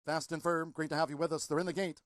fast and firm. Great to have you with us. They're in the gate.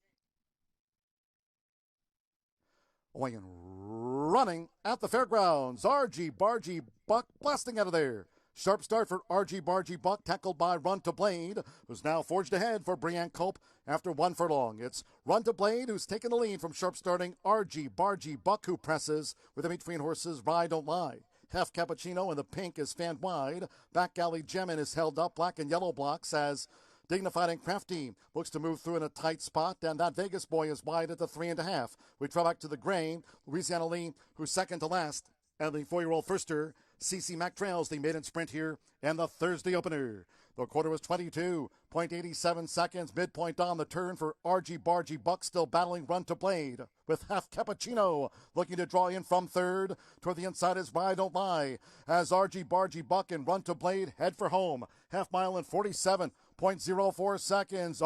Away and running at the fairgrounds. Barge Buck blasting out of there. Sharp start for Barge Buck, tackled by Run to Blade, who's now forged ahead for Brianne Culp after 1 furlong. It's Run to Blade who's taken the lead from sharp starting Barge Buck, who presses with in between horses Ride Don't Lie. Half Cappuccino in the pink is fanned wide. Back Alley Gemin is held up. Black and yellow blocks as Dignified and Crafty looks to move through in a tight spot, and that Vegas boy is wide at the 3.5. We travel back to the gray. Louisiana Lee, who's second to last, and the 4-year-old firster, CC Mac trails the maiden sprint here and the Thursday opener. The quarter was 22.87 seconds. Midpoint on the turn for Barge Buck, still battling Run to Blade, with Half Cappuccino looking to draw in from third. Toward the inside is Ride Don't Lie, as Barge Buck and Run to Blade head for home. Half mile in 47.04 seconds.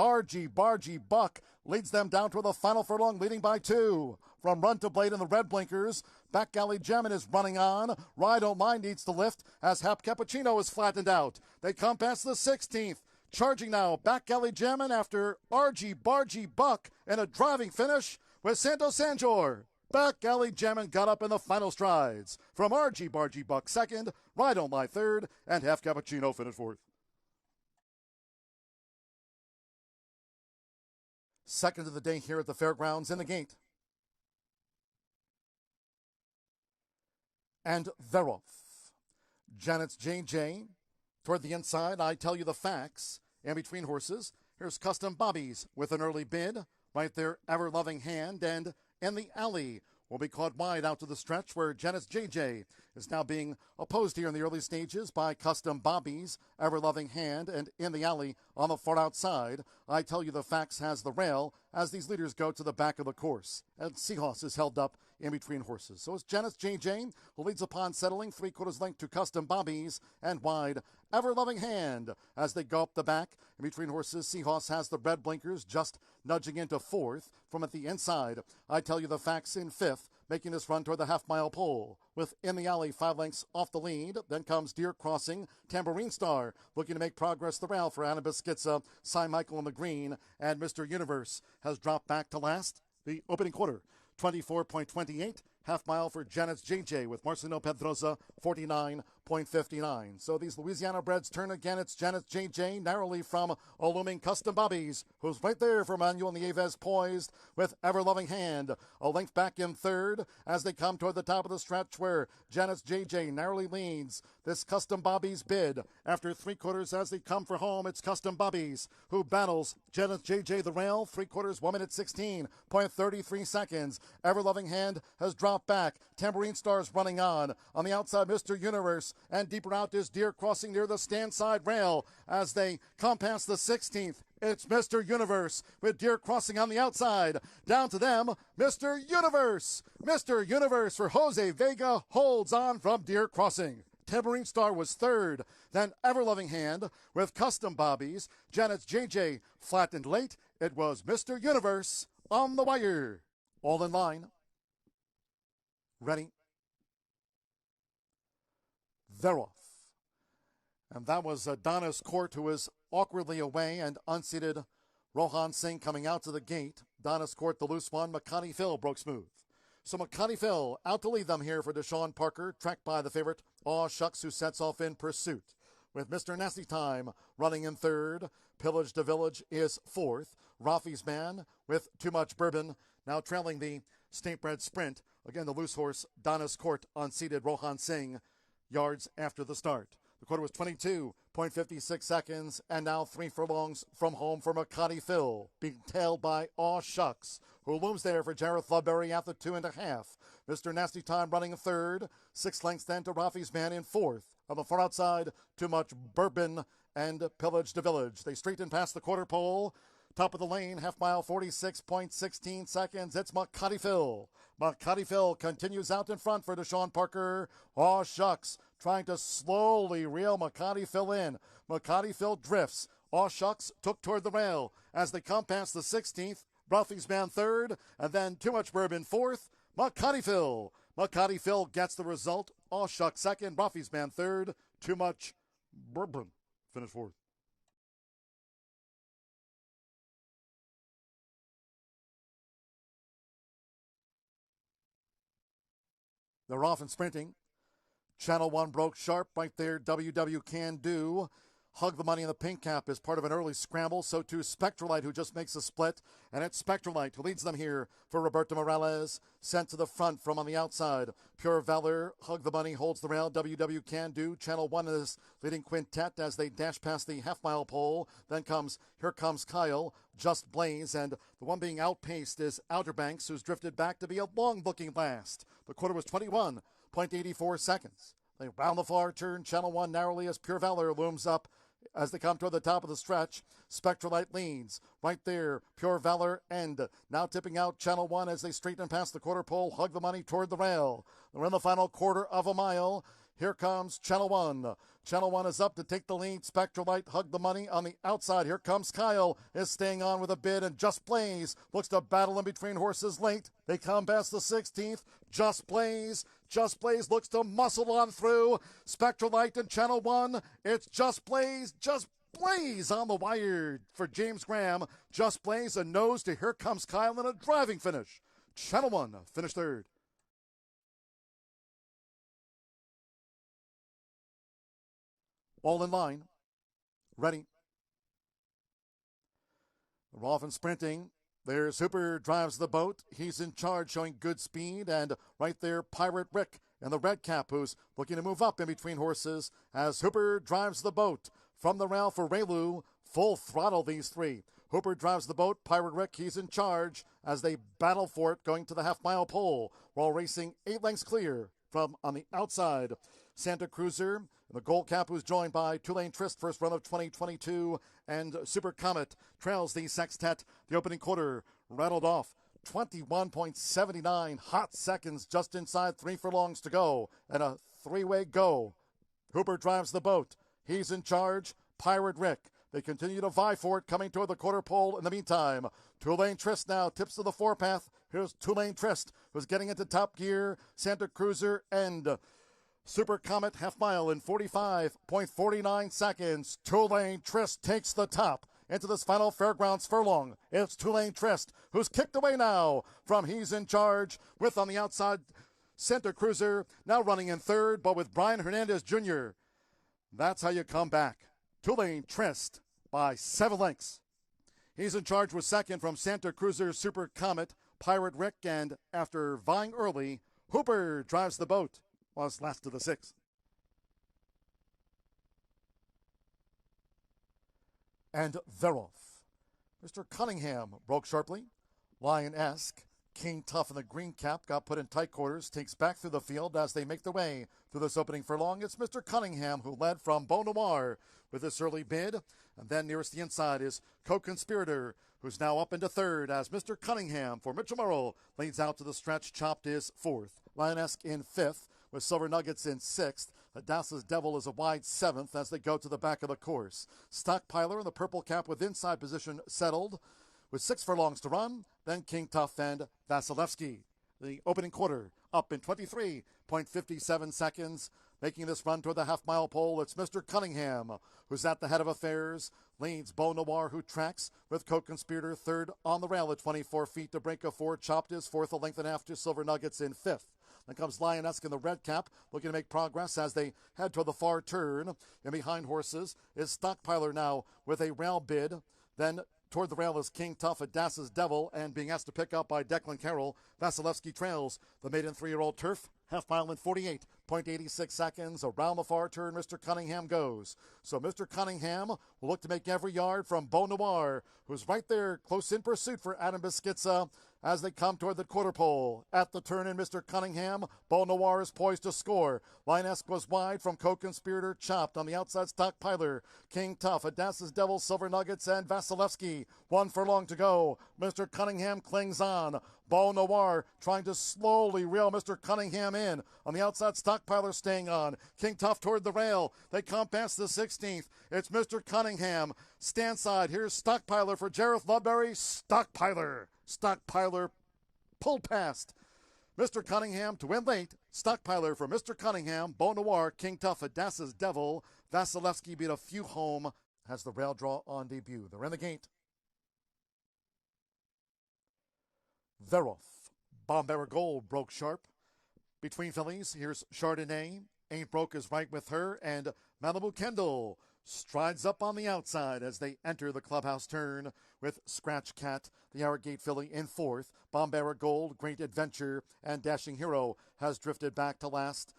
Barge Buck leads them down to the final furlong, leading by 2. From Run to Blade in the red blinkers, Back Alley Gemin is running on. Ride Don't Lie needs to lift as Half Cappuccino is flattened out. They come past the 16th. Charging now, Back Alley Gemin after Barge Buck in a driving finish with Santo Sanjor. Back Alley Gemin got up in the final strides. From Barge Buck second, Ride Don't Lie third, and Half Cappuccino finished fourth. Second of the day here at the fairgrounds in the gate. And Veroff. Janet's JJ. Toward the inside, I tell you the facts. And between horses, here's Custom Bobbies with an early bid. Right there, Ever Loving Hand. And in the alley will be caught wide out to the stretch where Janet's JJ is now being opposed here in the early stages by Custom Bobbies, Ever Loving Hand, and in the alley on the far outside, I tell you the facts has the rail as these leaders go to the back of the course. And Seahorse is held up in between horses. So it's Janet's JJ who leads upon settling 3/4 length to Custom Bobbies and wide Ever Loving Hand as they go up the back. In between horses, Seahorse has the red blinkers just nudging into fourth. From at the inside, I tell you the facts in fifth, making this run toward the half-mile pole. With in the alley 5 lengths off the lead, then comes Deer Crossing, Tambourine Star, looking to make progress the rail for Anna Biscuitza, Cy Michael in the green, and Mr. Universe has dropped back to last. The opening quarter, 24.28, half mile for Janet's JJ with Marcelino Pedrosa, 49.59. So these Louisiana breds turn again. It's Janet's JJ, narrowly from a looming Custom Bobbies, who's right there for Manuel Nieves, poised with Ever Loving Hand. A length back in third as they come toward the top of the stretch where Janet's JJ narrowly leads this Custom Bobbies bid. After 3/4 as they come for home, it's Custom Bobbies who battles Janet's JJ the rail. 3/4, 1 minute 16.33 seconds. Ever Loving Hand has dropped back. Tambourine Star's running on. On the outside, Mr. Universe, and deeper out is Deer Crossing near the stand side rail as they come past the 16th. It's Mr. Universe with Deer Crossing on the outside. Down to them, Mr. Universe. Mr. Universe for Jose Vega holds on from Deer Crossing. Tambourine Star was third, then Ever Loving Hand with Custom Bobbies. Janet's JJ flattened late. It was Mr. Universe on the wire. All in line. Ready. Veroff. And that was Dontnis Court, who is awkwardly away, and unseated Rohan Singh coming out to the gate. Dontnis Court, the loose one. McConnie Phil broke smooth. So McConnie Phil out to lead them here for Deshaun Parker, tracked by the favorite Aw Shucks, who sets off in pursuit. With Mr. Nasty Time running in third. Pillage to Village is fourth. Rafi's Man with Too Much Bourbon now trailing the State Bred Sprint. Again, the loose horse, Dontnis Court, unseated Rohan Singh yards after the start. The quarter was 22.56 seconds, and now 3 furlongs from home for McConnie Phil, being tailed by Aw Shucks, who looms there for Jareth Ludbury at the 2.5. Mr. Nasty Time running in third. 6 lengths then to Rafi's Man in fourth. On the far outside, Too Much Bourbon and Pillage to Village. They straighten past the quarter pole. Top of the lane, half mile, 46.16 seconds. It's McConnie Phil. McConnie Phil continues out in front for Deshaun Parker. Aw Shucks trying to slowly reel McConnie Phil in. McConnie Phil drifts. Aw Shucks took toward the rail as they come past the 16th. Ruffy's Man third, and then Too Much Bourbon fourth. McConnie Phil. McConnie Phil gets the result. Aw Shucks second. Ruffy's Man third. Too Much Bourbon finished fourth. They're off and sprinting. Channel 1 broke sharp right there. WW Can Do. Hug the Money in the pink cap is part of an early scramble. So too Spectralite, who just makes a split. And it's Spectralite who leads them here for Roberto Morales. Sent to the front from on the outside. Pure Valor, Hug the Money holds the rail. WW Can Do. Channel 1 is leading quintet as they dash past the half-mile pole. Then Here Comes Kyle, Just Blaze. And the one being outpaced is Outer Banks, who's drifted back to be a long-looking last. The quarter was 21.84 seconds. They round the far turn. Channel 1 narrowly as Pure Valor looms up as they come toward the top of the stretch. Spectralite leads right there. Pure Valor end. Now tipping out Channel 1 as they straighten past the quarter pole. Hug the Money toward the rail. They're in the final quarter of a mile. Here comes Channel 1. Channel 1 is up to take the lead. Spectralite, Hug the Money on the outside. Here comes Kyle, is staying on with a bid, and Just Blaze looks to battle in between horses late. They come past the 16th. Just Blaze looks to muscle on through. Spectralite and Channel 1. It's Just Blaze on the wire for James Graham. Just Blaze, a nose to Here Comes Kyle in a driving finish. Channel 1 finished third. All in line. Ready. They're off and sprinting. There's Hooper drives the boat. He's in charge, showing good speed. And right there, Pirate Rick in the red cap, who's looking to move up in between horses as Hooper drives the boat. From the rail for Raylu, full throttle these three. Hooper drives the boat. Pirate Rick, he's in charge as they battle for it going to the half-mile pole while racing 8 lengths clear from on the outside. Santa Cruiser, the gold cap, who's joined by Tulane Trist, first run of 2022, and Super Comet trails the sextet. The opening quarter rattled off 21.79 hot seconds, just inside 3 furlongs to go, and a 3-way go. Hooper drives the boat. He's in charge. Pirate Rick. They continue to vie for it, coming toward the quarter pole in the meantime. Tulane Trist now tips to the forepath. Here's Tulane Trist, who's getting into top gear. Santa Cruiser and Super Comet half mile in 45.49 seconds. Tulane Trist takes the top into this final Fairgrounds furlong. It's Tulane Trist, who's kicked away now from He's in Charge with on the outside Santa Cruiser, now running in third, but with Brian Hernandez Jr. That's how you come back. Tulane Trist by 7 lengths. He's in Charge with second from Santa Cruiser, Super Comet, Pirate Rick, and after vying early, Hooper drives the boat. Was last to the 6th. And they're off. Mr. Cunningham broke sharply. Lion-esque. King Tough in the green cap got put in tight quarters, takes back through the field as they make their way through this opening furlong. It's Mr. Cunningham who led from Beau Noir with this early bid. And then nearest the inside is Co-Conspirator, who's now up into third as Mr. Cunningham for Mitchell Merrill leads out to the stretch. Chopped is fourth. Lion-esque in fifth, with Silver Nuggets in sixth. Hadassah's Devil is a wide seventh as they go to the back of the course. Stockpiler in the purple cap with inside position settled with 6 furlongs to run. Then King Tough and Vasilevsky. The opening quarter up in 23.57 seconds. Making this run toward the half-mile pole, it's Mr. Cunningham, who's at the head of affairs. Leads Beau Noir, who tracks with Co-Conspirator third on the rail at 24 feet to break a 4. Chopped is fourth, a length and a half to Silver Nuggets in fifth. Then comes Lion-esque in the red cap, looking to make progress as they head toward the far turn. And behind horses is Stockpiler now with a rail bid. Then toward the rail is King Tough, Hadassah's Devil, and being asked to pick up by Declan Carroll. Vasilevsky trails the maiden 3-year-old Turf. Half mile in 48.86 seconds. Around the far turn, Mr. Cunningham goes. So Mr. Cunningham will look to make every yard from Beau Noir, who's right there close in pursuit for Adam Beschizza as they come toward the quarter pole. At the turn in Mr. Cunningham, Beau Noir is poised to score. Lion-esque was wide from Co-Conspirator, chopped on the outside. Stockpiler, King Tough, Hadassah's Devil, Silver Nuggets, and Vasilevsky. 1 furlong to go. Mr. Cunningham clings on. Beau Noir trying to slowly reel Mr. Cunningham in. On the outside, Stockpiler staying on. King Tough toward the rail. They come past the 16th. It's Mr. Cunningham. Stand side. Here's Stockpiler for Jareth Ludbury. Stockpiler pulled past Mr. Cunningham to win late. Stockpiler for Mr. Cunningham. Beau Noir, King Tough, Hadassah's Devil. Vasilevsky beat a few home. Has the rail draw on debut. They're in the gate. They're off. Bombera Gold broke sharp. Between fillies, here's Chardonnay. Ain't Broke is right with her, and Malibu Kendall strides up on the outside as they enter the clubhouse turn with Scratch Cat, the Arrogate filly, in fourth. Bombera Gold, Great Adventure, and Dashing Hero has drifted back to last.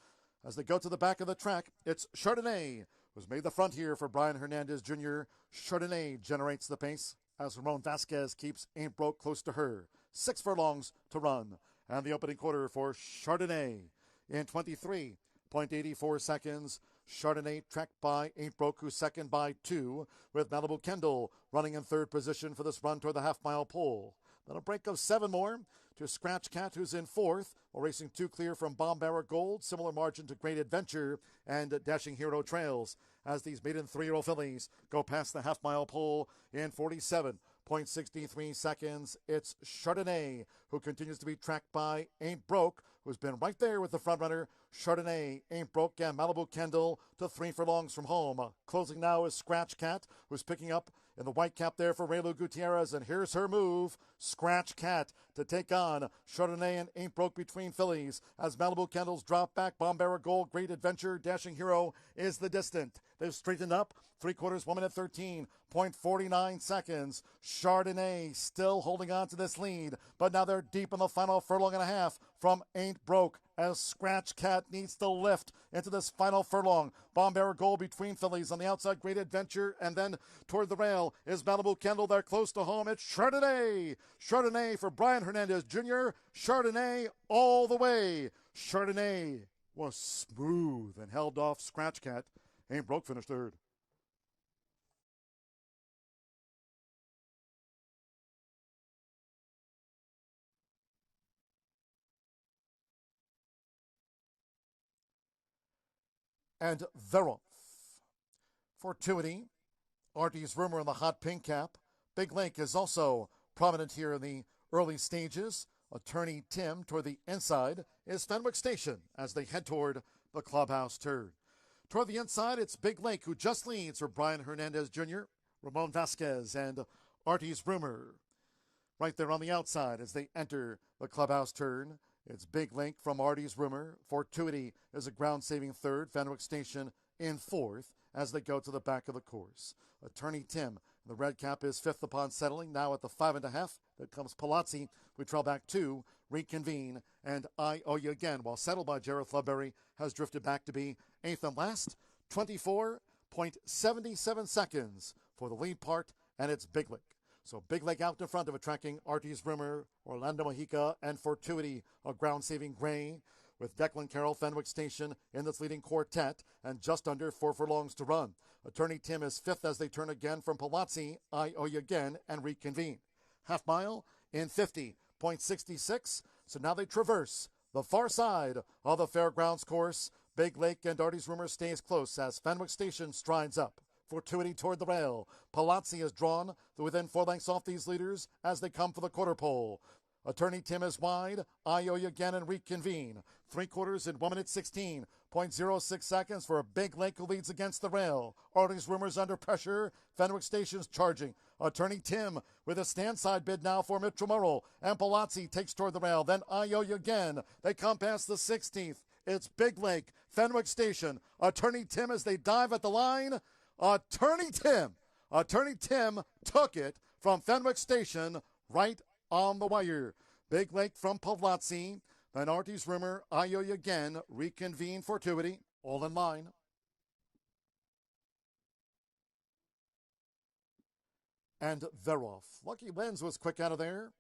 As they go to the back of the track, it's Chardonnay, who's made the front here for Brian Hernandez Jr. Chardonnay generates the pace as Ramon Vasquez keeps Ain't Broke close to her. 6 furlongs to run. And the opening quarter for Chardonnay in 23.84 seconds. Chardonnay tracked by Ain't Broke, who's second by 2, with Malibu Kendall running in third position for this run toward the half-mile pole. Then a break of 7 more to Scratch Cat, who's in fourth, while racing 2 clear from Bombera Gold. Similar margin to Great Adventure and Dashing Hero trails as these maiden 3-year-old fillies go past the half-mile pole in 47.63 seconds. It's Chardonnay, who continues to be tracked by Ain't Broke, who's been right there with the front runner. Chardonnay, Ain't Broke, and Malibu Kendall to 3 furlongs from home. Closing now is Scratch Cat, who's picking up in the white cap there for Raylu Gutierrez, and here's her move. Scratch Cat to take on Chardonnay and Ain't Broke between fillies as Malibu Kendall's drop back. Bombera Gold, Great Adventure, Dashing Hero is the distant. They've straightened up. 3/4, 1 minute 13.49 seconds. Chardonnay still holding on to this lead, but now they're deep in the final furlong and a half from Ain't Broke as Scratch Cat needs to lift into this final furlong. Bombera Gold between fillies on the outside. Great Adventure, and then toward the rail is Malibu Kendall. They're close to home. It's Chardonnay. Chardonnay for Brian Hernandez Jr. Chardonnay all the way. Chardonnay was smooth and held off Scratch Cat. Ain't Broke finished third. And they're off. Fortuity, Artie's Rumor in the hot pink cap. Big Lake is also prominent here in the early stages. Attorney Tim toward the inside is Fenwick Station as they head toward the clubhouse turn. Toward the inside, it's Big Lake, who just leads for Brian Hernandez Jr., Ramon Vasquez, and Artie's Rumor. Right there on the outside as they enter the clubhouse turn, it's Big Link from Artie's Rumor. Fortuity is a ground-saving third. Fenwick Station in fourth as they go to the back of the course. Attorney Tim, the red cap, is fifth upon settling. Now at the 5.5, there comes Palazzi. We trail back 2, Reconvene, and I Owe You Again, while settled by Jareth Ludbury, has drifted back to be eighth and last. 24.77 seconds for the lead part, and it's Big Lake. So Big Leg out in front of attracting Artie's Rumor, Orlando Mojica, and Fortuity, a ground-saving gray, with Declan Carroll, Fenwick Station in this leading quartet, and just under 4 furlongs to run. Attorney Tim is fifth as they turn again from Palazzi, I Owe You Again, and Reconvene. Half mile in 50.66, so now they traverse the far side of the Fairgrounds course. Big Lake and Artie's Rumor stays close as Fenwick Station strides up. Fortuity toward the rail. Palazzi is drawn to within 4 lengths off these leaders as they come for the quarter pole. Attorney Tim is wide. I Owe You Again and Reconvene. 3/4 in 1 minute 16.06 seconds for a Big Lake who leads against the rail. Artie's Rumors under pressure. Fenwick Station's charging. Attorney Tim with a stand-side bid now for Mitchell Murrell. And Palazzi takes toward the rail. Then I Owe You Again. They come past the 16th. It's Big Lake, Fenwick Station. Attorney Tim as they dive at the line. Attorney Tim took it from Fenwick Station right on the wire. Big Lake from Palazzi, then Artie's Rumor, I Owe You Again, Reconvene, Fortuity, all in line. And they're off. Lucky Lens was quick out of there.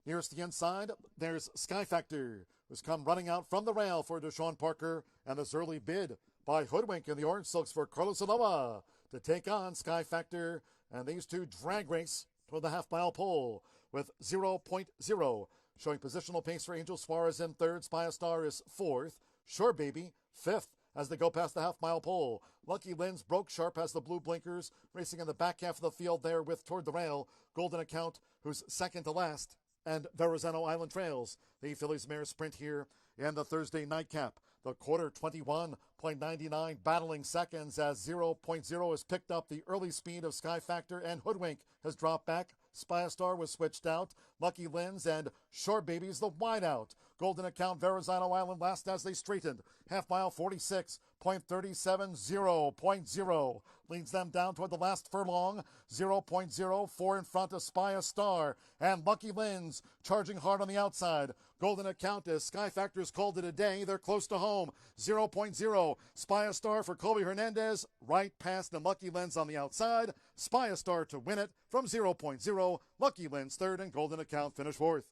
Nearest the inside, there's Sky Factor, who's come running out from the rail for Deshaun Parker, and this early bid by Hoodwink in the orange silks for Carlos Aloha to take on Sky Factor, and these two drag race toward the half-mile pole with 0.0, showing positional pace for Angel Suarez in third. Spy Star is fourth. Sure Baby, fifth as they go past the half-mile pole. Lucky Lens broke sharp has the blue blinkers, racing in the back half of the field there with toward the rail. Golden Account, who's second to last, and Verrazano Island Trails. The Phillies Mare sprint here in the Thursday nightcap. The quarter 21.99 battling seconds as 0.0 has picked up the early speed of Sky Factor, and Hoodwink has dropped back Spy Star was switched out. Lucky Lynn's and Shore Babies the wideout. Golden Account, Verrazano Island last as they straightened. Half mile 46.37, 0.0. Leads them down toward the last furlong. 0.04 in front of Spy Star. And Lucky Lynn's charging hard on the outside. Golden Account, as Sky Factors called it a day, they're close to home. 0.0. Spy Star for Colby Hernandez, right past, and Lucky Lynn's on the outside. Spy Star to win it from 0.0. Lucky Lynn's third, and Golden Account finished fourth.